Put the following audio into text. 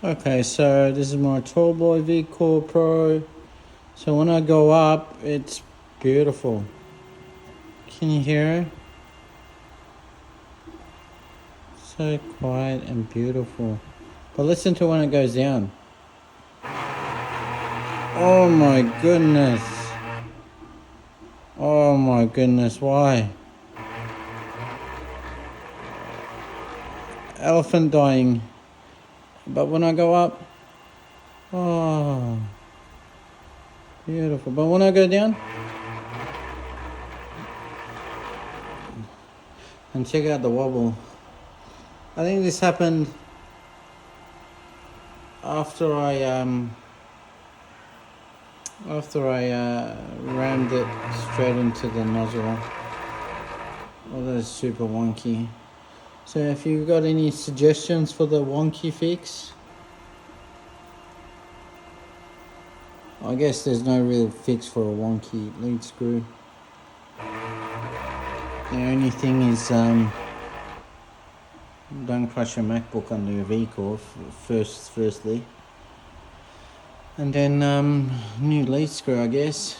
Okay, so this is my Tallboy Vcore Pro. So when I go up, it's beautiful. Can you hear it? So quiet and beautiful. But listen to when it goes down. Oh my goodness. Oh my goodness, why? Elephant dying. But when I go up, oh, beautiful. But when I go down, and check out the wobble. I think this happened after I rammed it straight into the nozzle. Oh, that's super wonky. So if you've got any suggestions for the wonky fix, I guess there's no real fix for a wonky lead screw. The only thing is don't crush your MacBook under your Vcore firstly. And then new lead screw, I guess.